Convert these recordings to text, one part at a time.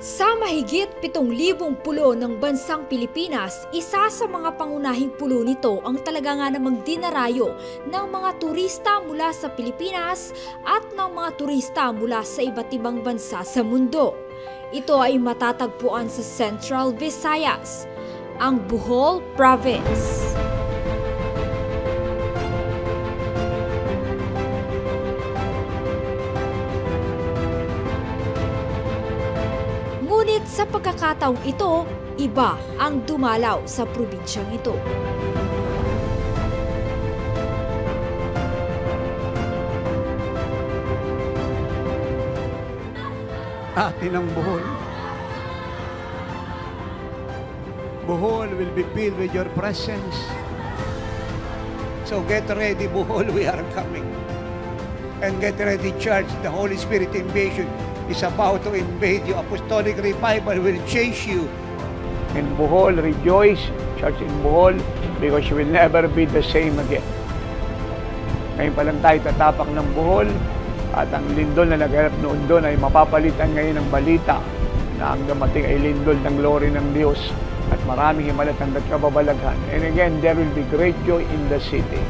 Sa mahigit 7,000 pulo ng bansang Pilipinas, isa sa mga pangunahing pulo nito ang talaga nga namang dinarayo ng mga turista mula sa Pilipinas at ng mga turista mula sa iba't ibang bansa sa mundo. Ito ay matatagpuan sa Central Visayas, ang Bohol Province. Ngunit sa pagkakataong ito, iba ang dumalaw sa probinsyang ito. Atin ang Bohol. Bohol will be filled with your presence. So get ready, Bohol, we are coming. And get ready, church, the Holy Spirit invasion is about to invade you. Apostolic revival will change you. In Bohol, rejoice, church in Bohol, because you will never be the same again. Ngayon pa lang tayo tatapak ng Bohol, at ang lindol na nagharap noon doon ay mapapalitan ngayon ng balita na ang dumating ay lindol ng glory ng Diyos at maraming himalatang at kababalaghan. And again, there will be great joy in the city.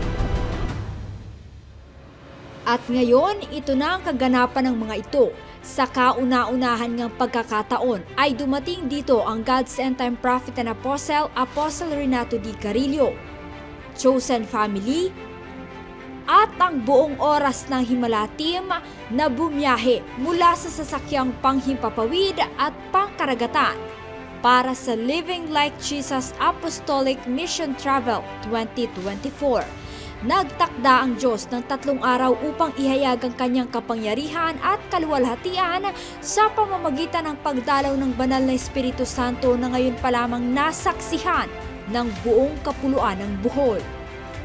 At ngayon, ito na ang kaganapan ng mga ito. Sa kauna-unahan ng pagkakataon ay dumating dito ang God's End Time Prophet and Apostle, Apostle Renato D. Carillo, chosen family, at ang buong oras ng Himala team na bumiyahe mula sa sasakyang panghimpapawid at pangkaragatan para sa Living Like Jesus Apostolic Mission Travel 2024. Nagtakda ang Diyos ng 3 araw upang ihayag ang kanyang kapangyarihan at kaluwalhatian sa pamamagitan ng pagdalaw ng banal na Espiritu Santo na ngayon pa lamang nasaksihan ng buong kapuluan ng Bohol.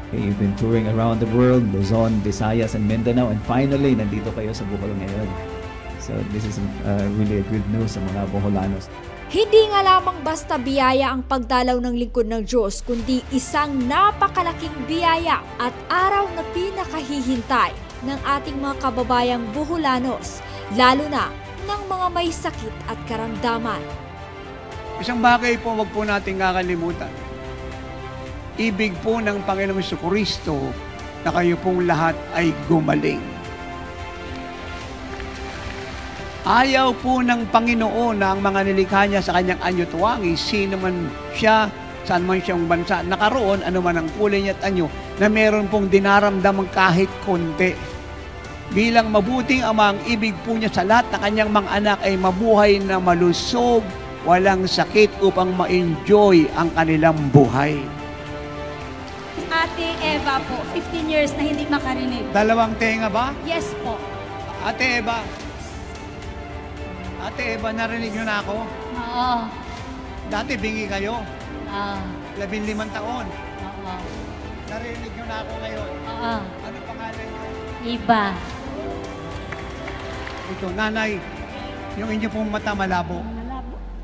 You've been touring around the world, Luzon, Visayas, and Mindanao, and finally, nandito kayo sa Bohol ngayon. So this is really a good news sa mga Boholanos. Hindi nga lamang basta biyaya ang pagdalaw ng lingkod ng Diyos, kundi isang napakalaking biyaya at araw na pinakahihintay ng ating mga kababayang Boholanos, lalo na ng mga may sakit at karamdaman. Isang bagay po, wag po natin kakalimutan. Ibig po ng Panginoong Jesucristo na kayo pong lahat ay gumaling. Ayaw po ng Panginoon na ang mga nilikha niya sa kanyang anyo tuwangi, sino man siya, saan man siyang bansa, nakaroon, ano man ang kulay niya at anyo, na meron pong dinaramdaman kahit konti. Bilang mabuting ama, ang ibig po niya sa lahat na kanyang mga anak ay mabuhay na malusog, walang sakit upang ma-enjoy ang kanilang buhay. Ate Eva po, 15 years na hindi makarinig. 2 tenga ba? Yes po. Ate Eva, narinig niyo na ako? Oo. Dati bingi kayo. 15 taon. Oo. Narinig niyo na ako ngayon. Oo. Ano pangalan niyo? Iba. Ito, nanay, yung inyo pong mata malabo.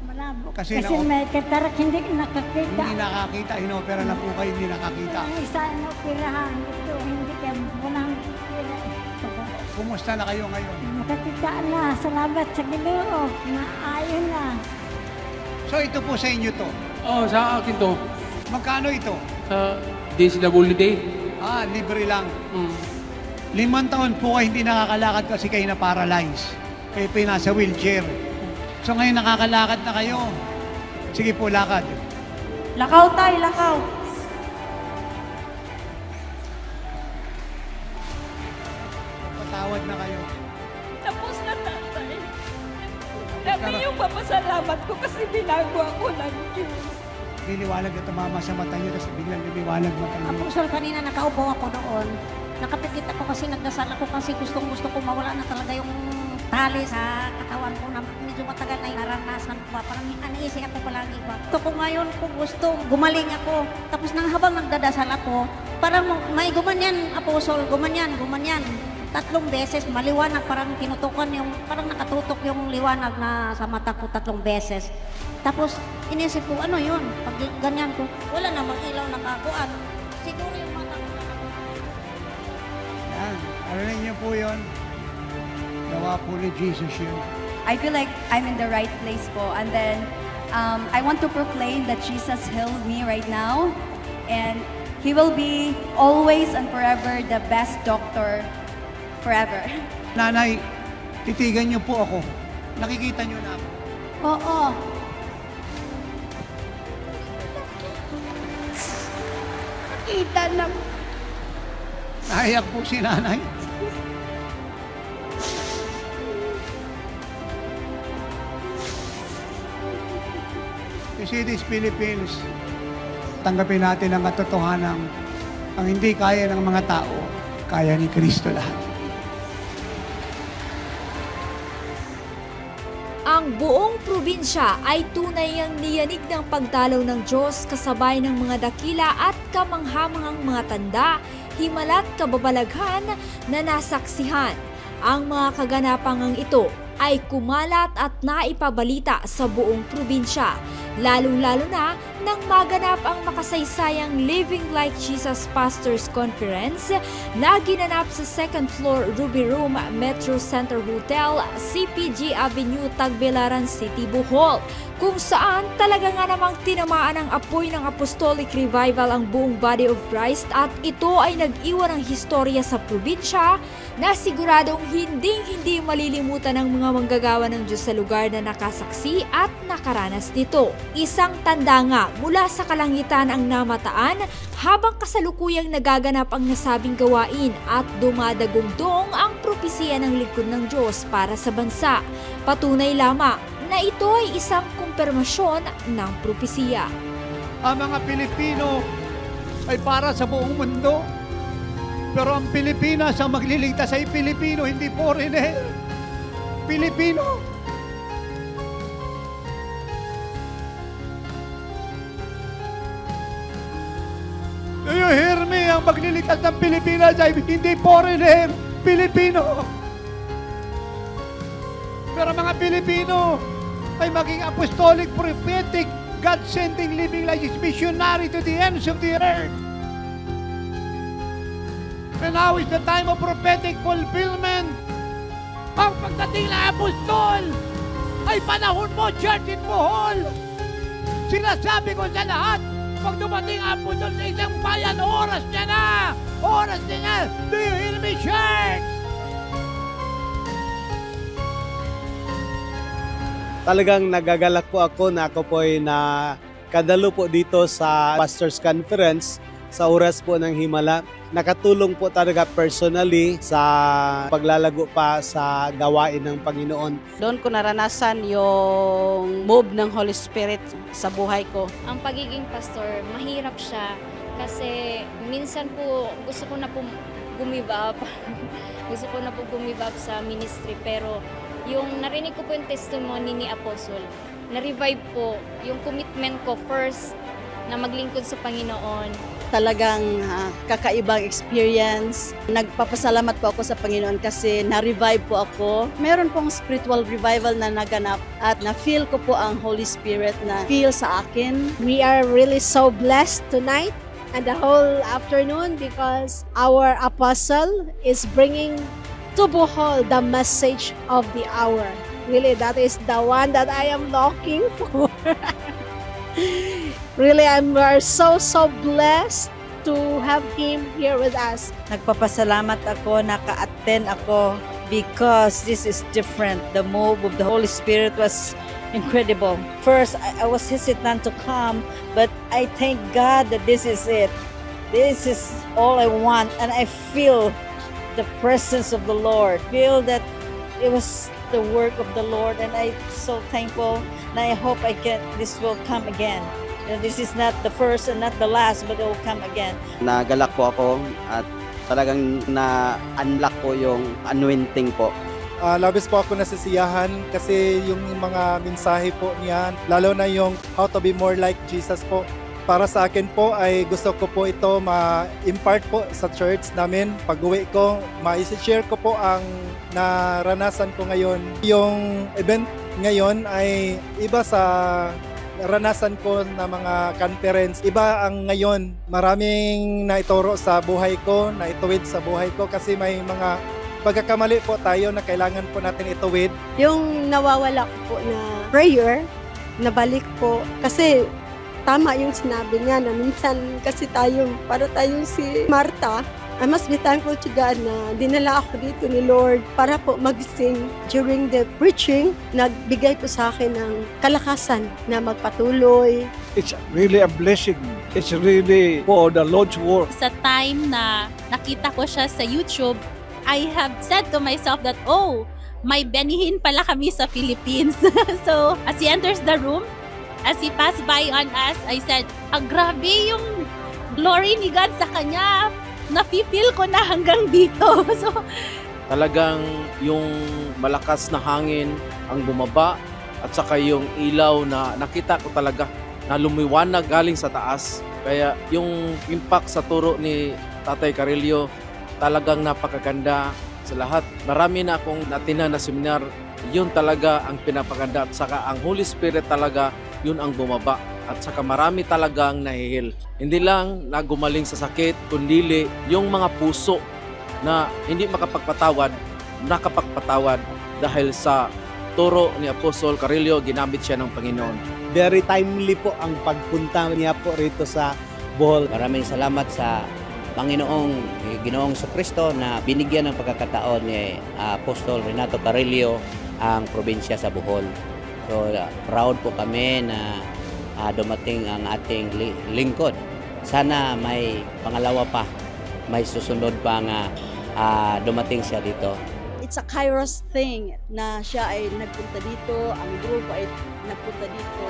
Malabo. Kasi may katarak, hindi nakakita. Hindi nakakita, inopera na po kayo, hindi nakakita. Ang isa na operahan, ito, hindi kayo munang Kumusta na kayo ngayon? nakakita na. Salamat sa Ginoo. Naayon na. So ito po sa inyo to. Oh, sa akin to. Magkano ito? Sa DSWD. Libre lang. 5 taon po kayo hindi nakakalakad kasi kayo na paralyzed. Kayo po nasa wheelchair. So ngayon nakakalakad na kayo. Sige po, lakad. Lakaw tayo, lakaw. Patawad na kayo. Tapos na tatay. Dami yung papasalamat ko kasi binago ako ng Diyos. Liliwalag na tumama sa mata niyo, tapos biglang lumiwalag mata niyo. Apostol, kanina nakaupo ako doon. Nakapikit ako kasi nagdasal ako kasi gustong-gusto ko mawala na talaga yung tali sa katawan ko na medyo matagal na naranasan ko. Parang aniisip ako palagi ba. Gusto ko ngayon kung gusto, gumaling ako. Tapos nang habang nagdadasal ako, parang may gumanyan, Apostol, gumanyan. 3 beses, maliwanag, parang tinutukan yung, parang nakatutok yung liwanag na sa mata ko 3 beses. Tapos, inisip ko, ano yun? Pag ganyan ko, wala namang ilaw na kakuan. Siguro yung mata ko na Yan. Arinig niyo po yun. Gawa po ni Jesus yun. I feel like I'm in the right place po. And then, I want to proclaim that Jesus healed me right now. And He will be always and forever the best doctor forever. Nanay, titigan niyo po ako. Nakikita niyo na ako. Oo. Kita na. Naiyak po si nanay. You see these Philippines, tanggapin natin ang katotohanan, ang hindi kaya ng mga tao, kaya ni Kristo lahat. Ang buong probinsya ay tunay ang niyanig ng pagdalaw ng Diyos kasabay ng mga dakila at kamanghamanghang mga tanda, himala't kababalaghan na nasaksihan. Ang mga kaganapangang ito ay kumalat at naipabalita sa buong probinsya, lalong-lalo na nang maganap ang makasaysayang Living Like Jesus Pastors Conference na ginanap sa 2nd floor Ruby Room, Metro Center Hotel, CPG Avenue, Tagbilaran City, Bohol, kung saan talaga nga namang tinamaan ng apoy ng Apostolic Revival ang buong Body of Christ at ito ay nag-iwan ng historya sa probinsya na siguradong hindi malilimutan ng mga manggagawa ng Diyos sa lugar na nakasaksi at nakaranas nito. Isang tanda nga mula sa kalangitan ang namataan habang kasalukuyang nagaganap ang nasabing gawain at dumadagundong ang propesiya ng lingkod ng Diyos para sa bansa. Patunay lamang na ito ay isang kumpirmasyon ng propesiya. Ang mga Pilipino ay para sa buong mundo. Pero ang Pilipinas, ang magliligtas ay Pilipino, hindi foreigner. Pilipino. Do you hear me? Ang magliligtas ng Pilipinas ay hindi foreigner, Pilipino. Pero mga Pilipino ay maging apostolic, prophetic, God-sending, living like His missionary to the ends of the earth. And now is the time of prophetic fulfillment. Ang pagdating na apostol ay panahon mo, church in Bohol. Sinasabi ko sa lahat, pag dumating ang apostol sa isang bayan, oras niya na! Oras niya na! Do you hear me, church? Talagang nagagalak po ako na ako po ay nakadalo po dito sa Pastors Conference sa oras po ng Himala. Nakatulong po talaga personally sa paglalago pa sa gawain ng Panginoon. Doon ko naranasan yung move ng Holy Spirit sa buhay ko. Ang pagiging pastor, mahirap siya kasi minsan po gusto ko na po gumive up. Gusto ko na po gumive up sa ministry pero yung narinig ko po yung testimony ni Apostle, na-revive po yung commitment ko first na maglingkod sa Panginoon. Talagang kakaibang experience. Nagpapasalamat po ako sa Panginoon kasi na-revive po ako. Meron pong spiritual revival na naganap at na-feel ko po ang Holy Spirit na feel sa akin. We are really so blessed tonight and the whole afternoon because our apostle is bringing to Bohol the message of the hour. Really, that is the one that I am looking for. Really, we're so blessed to have him here with us. Nagpapasalamat ako, naka-attend ako because this is different. The move of the Holy Spirit was incredible. First, I was hesitant to come, but I thank God that this is it. This is all I want, and I feel the presence of the Lord. Feel that it was the work of the Lord, and I'm so thankful. And I hope this will come again. This is not the first and not the last, but it will come again. Nagalak po ako at talagang na-unlock po yung anointing po. Labis po ako nasisiyahan kasi yung mga mensahe po niyan, lalo na yung how to be more like Jesus po. Para sa akin po ay gusto ko po ito ma-impart po sa church namin. Pag-uwi ko, ma-share ko po ang naranasan ko ngayon. Yung event ngayon ay iba sa naranasan ko na mga conference. Iba ang ngayon. Maraming naituro sa buhay ko, naituwid sa buhay ko kasi may mga Pagkakamali po tayo na kailangan po natin ituwid. Yung nawawala ko po na prayer, nabalik po. Kasi tama yung sinabi niya na minsan kasi para tayong si Martha, I must be thankful to God na dinala ako dito ni Lord para po magising. During the preaching, nagbigay po sa akin ng kalakasan na magpatuloy. It's really a blessing. It's really for the Lord's work. Sa time na nakita ko siya sa YouTube, I have said to myself that, oh, may benihin pala kami sa Philippines. So, as he enters the room, as he passed by on us, I said, grabe yung glory ni God sa kanya. Nafe-feel ko na hanggang dito. So, talagang yung malakas na hangin ang bumaba at saka yung ilaw na nakita ko talaga na lumiwanag galing sa taas. Kaya yung impact sa turo ni Tatay Carillo talagang napakaganda sa lahat. Marami na akong natinan na seminar, yun talaga ang pinapaganda at saka ang Holy Spirit talaga yun ang bumaba. At saka marami talagang nahihil. Hindi lang na gumaling sa sakit, kundi yung mga puso na hindi makapagpatawad, nakapagpatawad dahil sa turo ni Apostol Carillo, ginamit siya ng Panginoon. Very timely po ang pagpunta niya po rito sa Bohol. Maraming salamat sa Ginoong Kristo na binigyan ng pagkakataon ni Apostol Renato Carillo ang probinsya sa Bohol. So proud po kami na dumating ang ating lingkod. Sana may pangalawa pa, may susunod pa nga dumating siya dito. It's a Kairos thing na siya ay nagpunta dito, ang grupo ay nagpunta dito,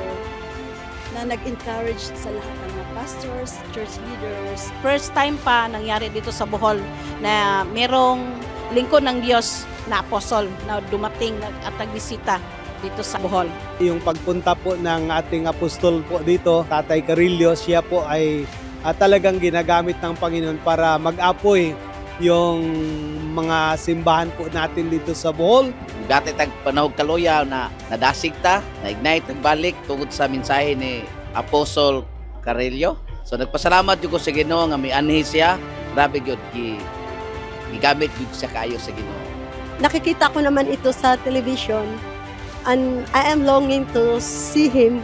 na nag-encourage sa lahat ng mga pastors, church leaders. First time pa nangyari dito sa Bohol na merong lingkod ng Diyos na apostol na dumating at nagbisita dito sa Bohol. Yung pagpunta po ng ating apostol po dito, Tatay Carillo, siya po ay talagang ginagamit ng Panginoon para mag-apoy yung mga simbahan po natin dito sa Bohol. Dati tag panahog kaluya na nadasig ta, na-ignite, nagbalik tungod sa mensahe ni Apostol Carillo. So nagpasalamat yung ko sa Ginoo nga may anhi siya. Grabe yun, gigamit yun siya kayo sa Ginoo. Nakikita ko naman ito sa television. And I am longing to see him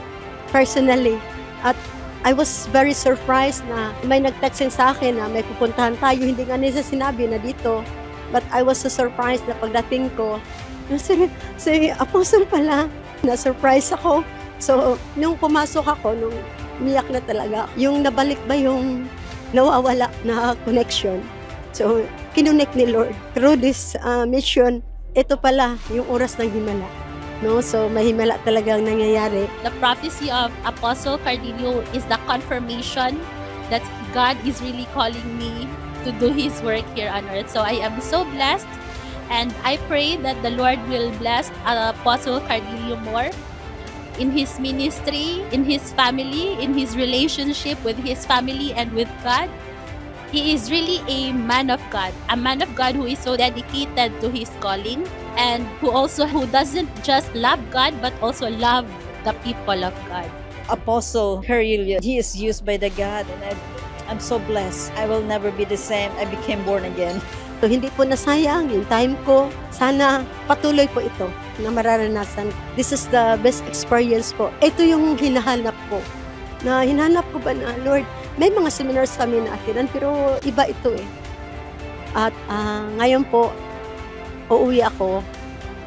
personally. At I was very surprised na may nag-text sa akin na may pupuntahan tayo. Hindi nga nila sinabi na dito. But I was so surprised na pagdating ko, si Apostle pala, na-surprise ako. So, nung pumasok ako, nung umiyak na talaga, yung nabalik ba yung nawawala na connection. So, kinonect ni Lord. Through this mission, ito pala yung oras ng himala. No, so mahimala talagang nangyayari. The prophecy of Apostle Carillo is the confirmation that God is really calling me to do His work here on earth. So I am so blessed, and I pray that the Lord will bless Apostle Carillo more in his ministry, in his family, in his relationship with his family and with God. He is really a man of God who is so dedicated to his calling, and who doesn't just love God but also love the people of God. Apostle Carillo, he is used by the God, and I'm so blessed. I will never be the same. I became born again. So, hindi po nasayang yung time ko. Sana patuloy po ito na mararanasan. This is the best experience po. Ito yung hinahanap ko. Na hinahanap ko ba na, Lord, may mga seminars kami na atinan, pero iba ito eh. At ngayon po, uuwi ako,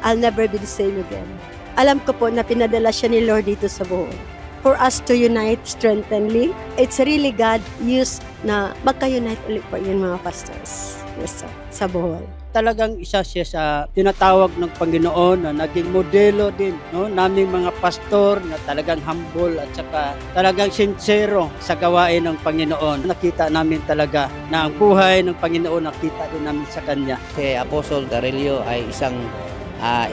I'll never be the same again. Alam ko po na pinadala siya ni Lord dito sa Bohol. For us to unite strengthenly, it's really God used na magka-unite ulit po yun mga pastors. Yes, sir, sa Bohol. Talagang isa siya sa tinatawag ng Panginoon na naging modelo din, no, naming mga pastor na talagang humble at saka talagang sincero sa gawain ng Panginoon. Nakita namin talaga na ang buhay ng Panginoon nakita din namin sa Kanya. Si Apostol Carillo ay isang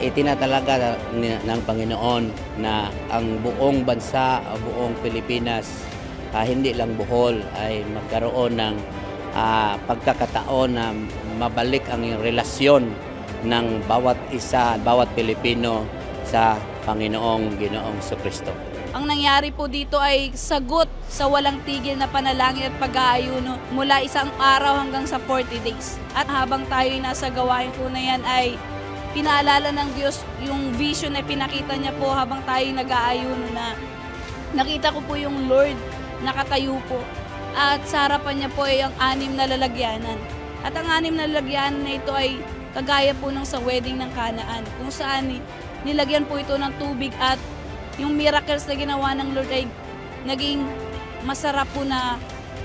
itinatalaga ng Panginoon na ang buong bansa, buong Pilipinas, hindi lang Bohol, ay magkaroon ng pagkakataon na mabalik ang relasyon ng bawat isa, bawat Pilipino sa Panginoong Ginoong Kristo. Ang nangyari po dito ay sagot sa walang tigil na panalangin at pag-aayuno mula isang araw hanggang sa 40 days. At habang tayo nasa gawain po na yan ay pinaalala ng Diyos yung vision na pinakita niya po habang tayo nag-aayuno na nakita ko po yung Lord nakatayo po. At sa harapan niya po ay ang 6 na lalagyanan. At ang 6 na lalagyanan na ito ay kagaya po ng sa wedding ng Kanaan, kung saan nilagyan po ito ng tubig at yung miracles na ginawa ng Lord ay naging masarap po na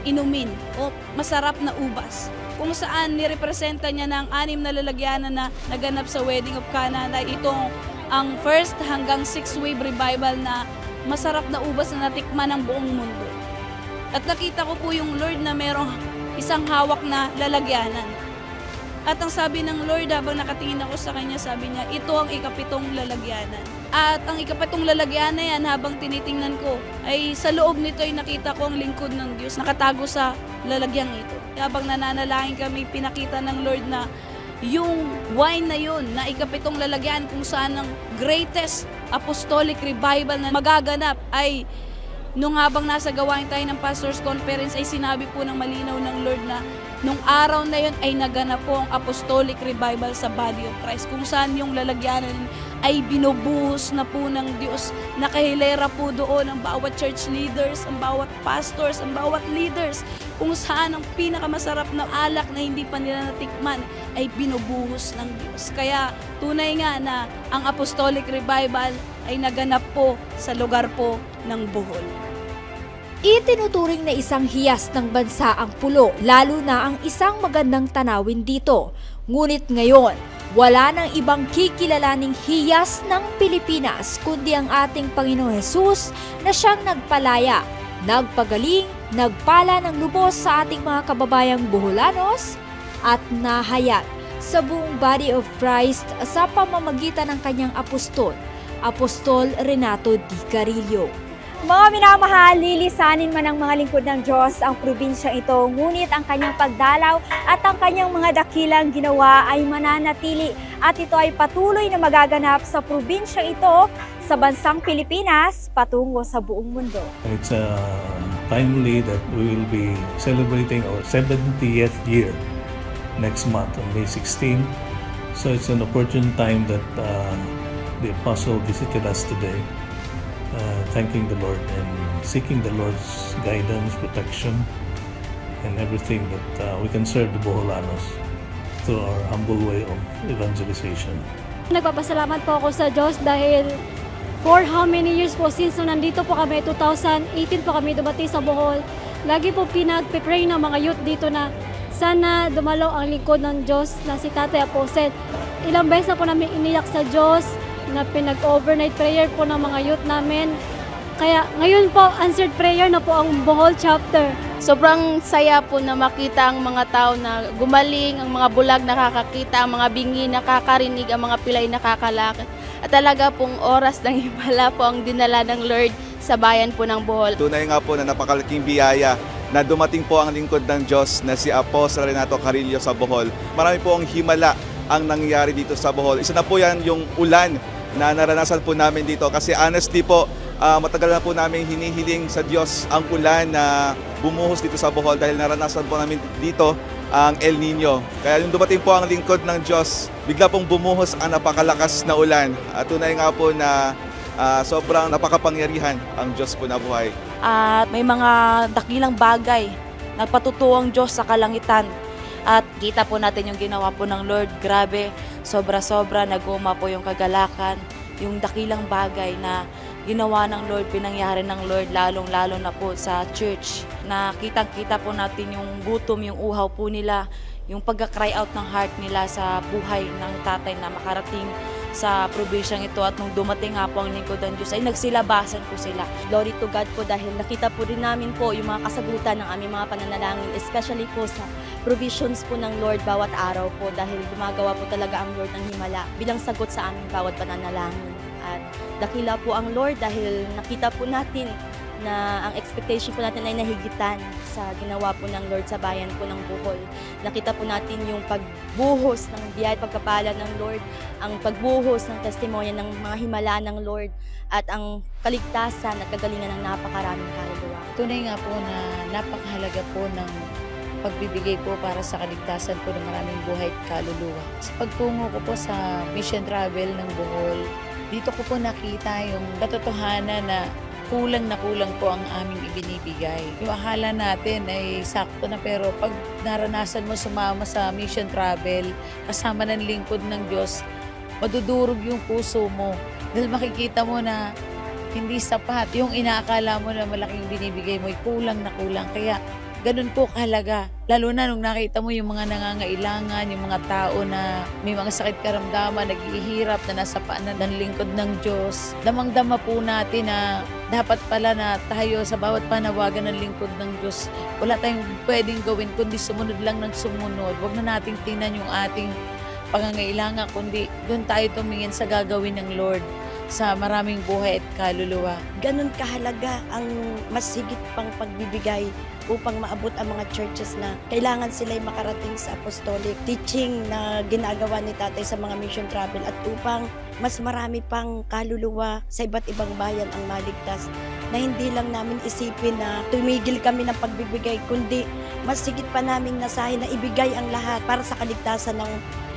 inumin o masarap na ubas. Kung saan nirepresenta niya ng 6 na lalagyanan na naganap sa wedding of Cana na itong ang first hanggang 6th wave revival na masarap na ubas na natikman ng buong mundo. At nakita ko po yung Lord na merong isang hawak na lalagyanan. At ang sabi ng Lord habang nakatingin ako sa kanya, sabi niya, ito ang ika-7 lalagyanan. At ang ika-7 lalagyanan na yan habang tinitingnan ko, ay sa loob nito ay nakita ko ang lingkod ng Diyos nakatago sa lalagyang ito. Habang nananalangin kami, pinakita ng Lord na yung wine na yun, na ika-7 lalagyan kung saan ang greatest apostolic revival na magaganap ay nung habang nasa gawain tayo ng Pastors Conference ay sinabi po ng malinaw ng Lord na nung araw na yun ay naganap po ang apostolic revival sa body of Christ kung saan yung lalagyanan ay binubuhos na po ng Diyos. Nakahilera po doon ang bawat church leaders, ang bawat pastors, ang bawat leaders kung saan ang pinakamasarap na alak na hindi pa nila natikman ay binubuhos ng Diyos. Kaya tunay nga na ang apostolic revival ay naganap po sa lugar po ng Bohol. Itinuturing na isang hiyas ng bansa ang pulo, lalo na ang isang magandang tanawin dito. Ngunit ngayon, wala nang ibang kikilalaning hiyas ng Pilipinas kundi ang ating Panginoong Hesus na siyang nagpalaya, nagpagaling, nagpala ng lubos sa ating mga kababayang Boholanos at nahayag sa buong body of Christ sa pamamagitan ng kanyang apostol, Apostol Renato D. Carillo. Mga minamahal, lilisanin man ng mga lingkod ng Diyos ang probinsyang ito, ngunit ang kanyang pagdalaw at ang kanyang mga dakilang ginawa ay mananatili at ito ay patuloy na magaganap sa probinsyang ito sa bansang Pilipinas patungo sa buong mundo. It's timely that we will be celebrating our 70th year next month on May 16. So it's an opportune time that the Apostle visited us today. Thanking the Lord and seeking the Lord's guidance, protection, and everything that we can serve the Boholanos through our humble way of evangelization. Nagpapasalamat po ako sa Diyos dahil for how many years po since nandito po kami, 2018 po kami dumating sa Bohol. Lagi po pinag-pray ng mga youth dito na sana dumalo ang lingkod ng Diyos na si Tatay Apostle. Ilang beses na po namin iniyak sa Diyos na pinag-overnight prayer po ng mga youth namin. Kaya ngayon po, answered prayer na po ang Bohol chapter. Sobrang saya po na makita ang mga tao na gumaling, ang mga bulag nakakakita, ang mga bingi nakakarinig, ang mga pilay nakakalakad. At talaga pong oras ng himala po ang dinala ng Lord sa bayan po ng Bohol. Tunay nga po na napakalaking biyaya na dumating po ang lingkod ng Diyos na si Apostol Renato Carillo sa Bohol. Marami po ang himala ang nangyari dito sa Bohol. Isa na po yan yung ulan na naranasan po namin dito kasi honestly po, matagal na po namin hinihiling sa Diyos ang ulan na bumuhos dito sa Bohol dahil naranasan po namin dito ang El Nino. Kaya yung dumating po ang lingkod ng Diyos, bigla pong bumuhos ang napakalakas na ulan. At tunay nga po na sobrang napakapangyarihan ang Diyos po na buhay. At may mga dakilang bagay na patutuo ang Diyos sa kalangitan. At kita po natin yung ginawa po ng Lord. Grabe, sobra-sobra naguma po yung kagalakan, yung dakilang bagay na ginawa ng Lord, pinangyari ng Lord, lalong-lalo na po sa church. Na kitang-kita po natin yung gutom, yung uhaw po nila, yung pagka-cry out ng heart nila sa buhay ng tatay na makarating sa probinsyang ito. At nung dumating nga po ang lingkod ng Diyos ay nagsilabasan po sila. Glory to God po dahil nakita po rin namin po yung mga kasagutan ng aming mga pananalangin, especially po sa provisions po ng Lord bawat araw po dahil gumagawa po talaga ang Lord ng himala bilang sagot sa aming bawat pananalangin. At dakila po ang Lord dahil nakita po natin na ang expectation po natin ay nahigitan sa ginawa po ng Lord sa bayan po ng Bohol. Nakita po natin yung pagbuhos ng biyaya at pagkapala ng Lord, ang pagbuhos ng testimonya ng mga himala ng Lord at ang kaligtasan at kagalingan ng napakaraming kaluluwa. Tunay nga po na napakahalaga po ng pagbibigay po para sa kaligtasan po ng maraming buhay at kaluluwa. Sa pagtungo ko po sa mission travel ng Bohol, dito ko po nakita yung katotohanan na kulang po ang aming ibinibigay. Yung akala natin ay sakto na, pero pag naranasan mo sumama sa mission travel, kasama ng lingkod ng Diyos, madudurog yung puso mo. Dahil makikita mo na hindi sapat. Yung inaakala mo na malaking binibigay mo, ay kulang na kulang. Kaya ganun po kahalaga. Lalo na nung nakita mo yung mga nangangailangan, yung mga tao na may mga sakit karamdaman, naghihirap, na nasa paanan ng lingkod ng Diyos. Damang-dama po natin na dapat pala na tayo sa bawat panawagan ng lingkod ng Diyos, wala tayong pwedeng gawin kundi sumunod lang ng sumunod. Huwag na nating tingnan yung ating pangangailangan, kundi doon tayo tumingin sa gagawin ng Lord sa maraming buhay at kaluluwa. Ganun kahalaga ang mas higit pang pagbibigay upang maabot ang mga churches na kailangan sila'y makarating sa apostolic teaching na ginagawa ni Tatay sa mga mission travel, at upang mas marami pang kaluluwa sa iba't ibang bayan ang maligtas, na hindi lang namin isipin na tumigil kami ng pagbibigay, kundi mas higit pa naming nasahin na ibigay ang lahat para sa kaligtasan ng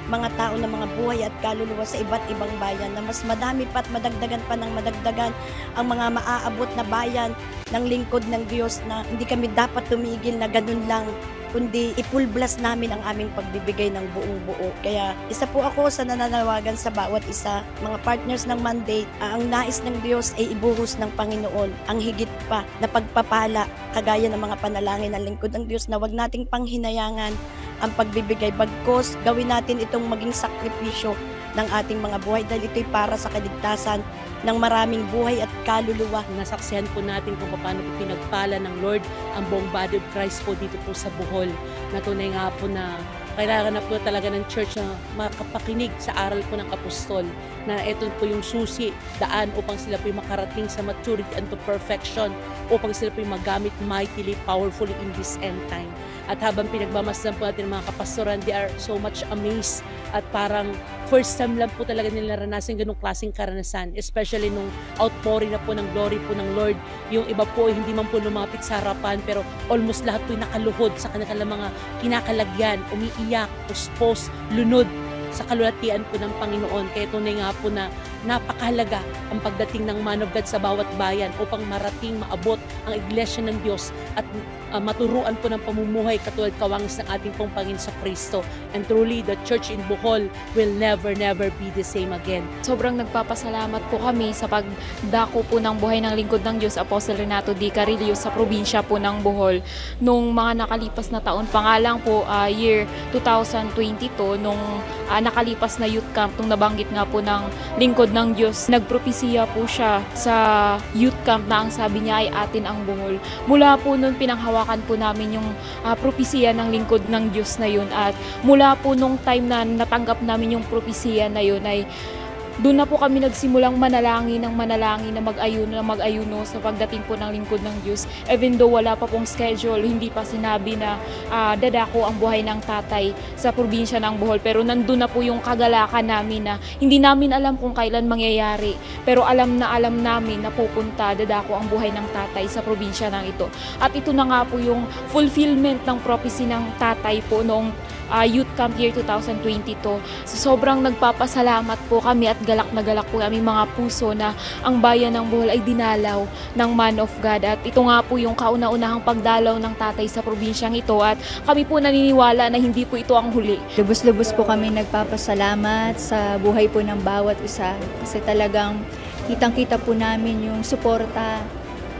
mga tao na mga buhay at kaluluwa sa iba't ibang bayan, na mas madami pa at madagdagan pa ng madagdagan ang mga maaabot na bayan ng lingkod ng Diyos, na hindi kami dapat tumigil na ganun lang, kundi ipulblas namin ang aming pagbibigay ng buong buo. Kaya isa po ako sa nananawagan sa bawat isa, mga partners ng mandate, ang nais ng Diyos ay ibuhos ng Panginoon ang higit pa na pagpapala, kagaya ng mga panalangin ng lingkod ng Diyos, na wag nating panghinayangan ang pagbibigay, bagkos gawin natin itong maging sakripisyo ng ating mga buhay, dahil ito'y para sa kaligtasan ng maraming buhay at kaluluwa. Nasaksihan po natin kung paano po pinagpala ng Lord ang buong body of Christ po dito po sa Bohol. Natunay nga po na kailangan na po talaga ng church na makapakinig sa aral po ng apostol, na ito po yung susi, daan upang sila po makarating sa maturity and to perfection, upang sila po magamit mightily, powerfully in this end time. At habang pinagmamasdan po natin mga kapastoran, they are so much amazed, at parang first time lang po talaga nila naranasan ganung klaseng karanasan, especially nung outpouring na po ng glory po ng Lord. Yung iba po hindi man po lumapit sa harapan, pero almost lahat po nakaluhod sa kanilang mga kinakalagyan, umiiyak, puspos, lunod sa kalulatian po ng Panginoon. Kaya tunay nga po na napakahalaga ang pagdating ng man of God sa bawat bayan upang marating, maabot ang iglesia ng Diyos at maturuan po ng pamumuhay katulad kawangis ng ating pong Panginoon sa Kristo. And truly, the church in Bohol will never be the same again. Sobrang nagpapasalamat po kami sa pagdako po ng buhay ng lingkod ng Diyos, Apostle Renato D. Carillo, sa probinsya po ng Bohol. Nung mga nakalipas na taon, pangalang po year 2022, nung nakalipas na youth camp, nung nabanggit nga po ng lingkod ng Diyos, nagpropesiya po siya sa youth camp na ang sabi niya ay atin ang Bohol. Mula po nun, pinanghawakan po namin yung propesiya ng lingkod ng Diyos na yun, at mula po nung time na natanggap namin yung propesiya na yun, ay doon na po kami nagsimulang manalangin na mag-ayuno sa pagdating po ng lingkod ng Diyos. Even though wala pa pong schedule, hindi pa sinabi na dadako ang buhay ng tatay sa probinsya ng Bohol. Pero nandun na po yung kagalakan namin na hindi namin alam kung kailan mangyayari. Pero alam namin na pupunta, dadako ang buhay ng tatay sa probinsya ng ito. At ito na nga po yung fulfillment ng prophecy ng tatay po noong Youth Camp Year 2022. So, sobrang nagpapasalamat po kami at galak na galak po aming mga puso na ang bayan ng Bohol ay dinalaw ng Man of God. At ito nga po yung kauna-unahang pagdalaw ng tatay sa probinsyang ito, at kami po naniniwala na hindi po ito ang huli. Lubos-lubos po kami nagpapasalamat sa buhay po ng bawat isa, kasi talagang kitang-kita po namin yung suporta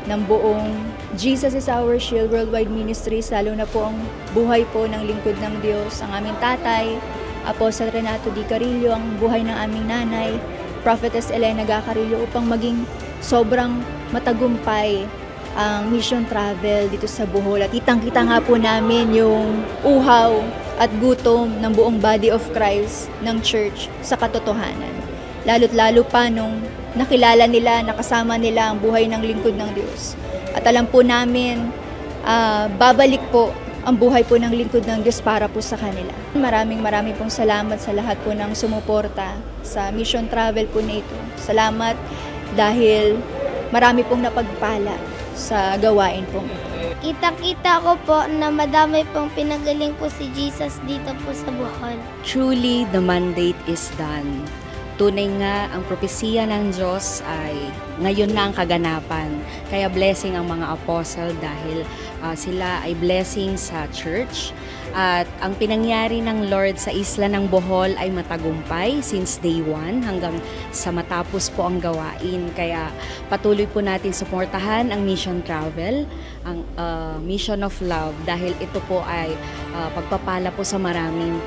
ng buong Jesus is Our Shield Worldwide Ministries, lalo na po ang buhay po ng lingkod ng Diyos, ang aming tatay, Apostle Renato D. Carillo, ang buhay ng aming nanay, Prophetess Elena Ga Carillo, upang maging sobrang matagumpay ang mission travel dito sa Bohol. At kitang-kita nga po namin yung uhaw at gutom ng buong body of Christ ng church sa katotohanan. Lalo't lalo pa nung nakilala nila, nakasama nila ang buhay ng lingkod ng Diyos. At alam po namin, babalik po ang buhay po ng lingkod ng Diyos para po sa kanila. Maraming pong salamat sa lahat po ng sumuporta sa mission travel po na ito. Salamat dahil marami pong napagpala sa gawain pong ito. Kita-kita ko po na madami pong pinagaling po si Jesus dito po sa Bohol. Truly, the mandate is done. Tunay nga ang propesiya ng Diyos ay ngayon na ang kaganapan. Kaya blessing ang mga apostle dahil sila ay blessing sa church. At ang pinangyari ng Lord sa isla ng Bohol ay matagumpay since day 1 hanggang sa matapos po ang gawain. Kaya patuloy po natin suportahan ang mission travel, ang mission of love dahil ito po ay pagpapala po sa maraming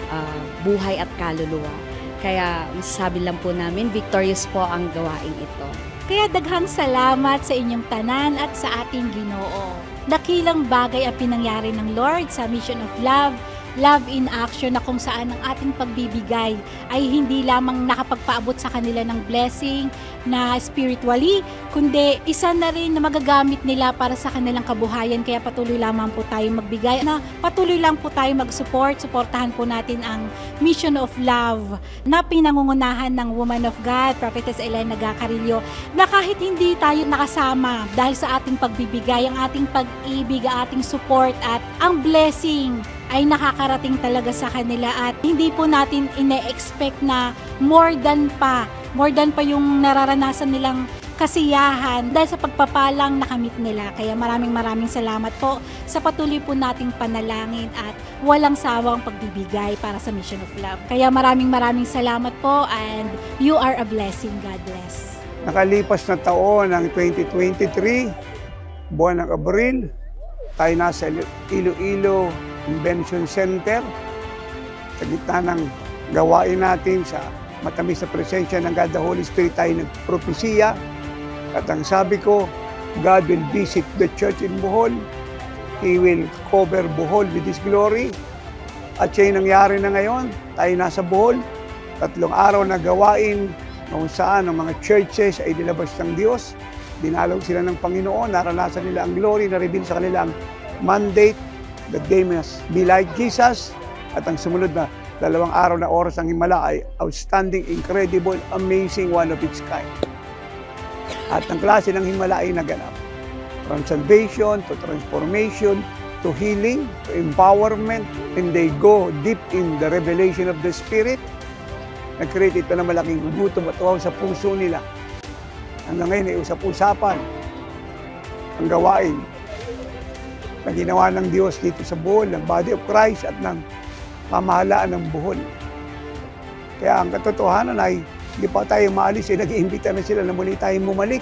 buhay at kaluluwa. Kaya masasabi lang po namin, victorious po ang gawain ito. Kaya daghang salamat sa inyong tanan at sa ating Ginoo. Dakilang bagay ang pinangyari ng Lord sa Mission of Love, Love in Action na kung saan ang ating pagbibigay ay hindi lamang nakapagpaabot sa kanila ng blessing na spiritually, kundi isa na rin na magagamit nila para sa kanilang kabuhayan. Kaya patuloy lamang po tayo magbigay, na patuloy lang po tayo suportahan po natin ang Mission of Love na pinangungunahan ng Woman of God, Prophetess Elena Gacarillo, na kahit hindi tayo nakasama dahil sa ating pagbibigay, ang ating pag-ibig, ang ating support at ang blessing ay nakakarating talaga sa kanila at hindi po natin ine-expect na more than pa yung nararanasan nilang kasiyahan dahil sa pagpapalang nakamit nila. Kaya maraming salamat po sa patuloy po nating panalangin at walang sawang pagbibigay para sa Mission of Love. Kaya maraming salamat po and you are a blessing. God bless. Nakalipas na taon ng 2023, buwan ng Abril, tayo nasa Iloilo Convention Center. Sa gitna ng gawain natin sa matamis na presensya ng God the Holy Spirit, tayo nagpropesiya. At ang sabi ko, God will visit the church in Bohol. He will cover Bohol with His glory. At siya yung nangyari na ngayon. Tayo nasa Bohol. 3 araw na gawain kung saan ang mga churches ay dinabas ng Diyos. Dinalaw sila ng Panginoon. Naranasan nila ang glory. Na-reveal sa kanila ang mandate that they must be like Jesus. At ang sumunod na 2 araw na oras ng Himala ay outstanding, incredible, amazing, one of its kind. At ang klase ng Himala ay naganap. From salvation to transformation to healing to empowerment, and they go deep in the revelation of the Spirit. Nag-create ito na malaking gutom at uhaw sa puso nila. Hanggang ngayon ay usap-usapan ang gawain na ginawa ng Diyos dito sa Bohol, ng Body of Christ at ng pamahalaan ng Bohol. Kaya ang katotohanan ay hindi pa tayo maalis, nag-iimbita na sila na muli tayong bumalik.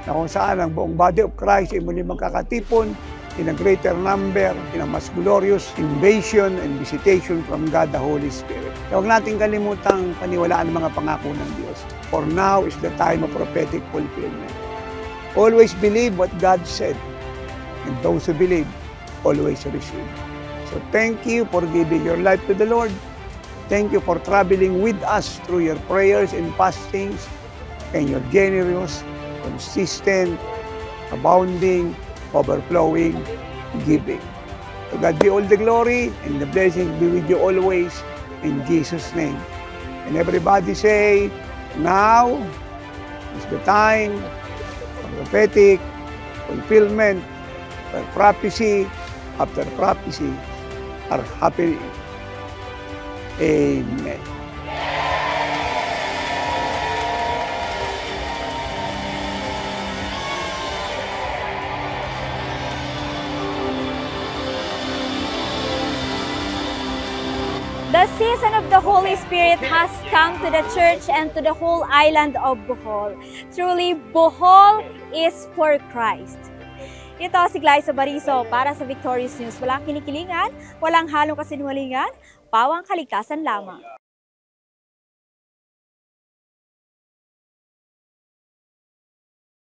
Na kung saan ang buong Body of Christ ay muli magkakatipon in a greater number, in a mas glorious invasion and visitation from God the Holy Spirit. Kaya huwag natin kalimutang paniwalaan ang mga pangako ng Diyos. For now is the time of prophetic fulfillment. Always believe what God said. And those who believe always receive. So thank you for giving your life to the Lord. Thank you for traveling with us through your prayers and fastings and your generous, consistent, abounding, overflowing giving. To God be all the glory and the blessings be with you always in Jesus' name. And everybody say, now is the time of prophetic fulfillment. Where prophecy after prophecy are happening. Amen. The season of the Holy Spirit has come to the church and to the whole island of Bohol. Truly, Bohol is for Christ. Ito si Glyza Bariso para sa Victorious News. Walang kinikilingan, walang halong kasinungalingan, pawang kaligtasan lamang.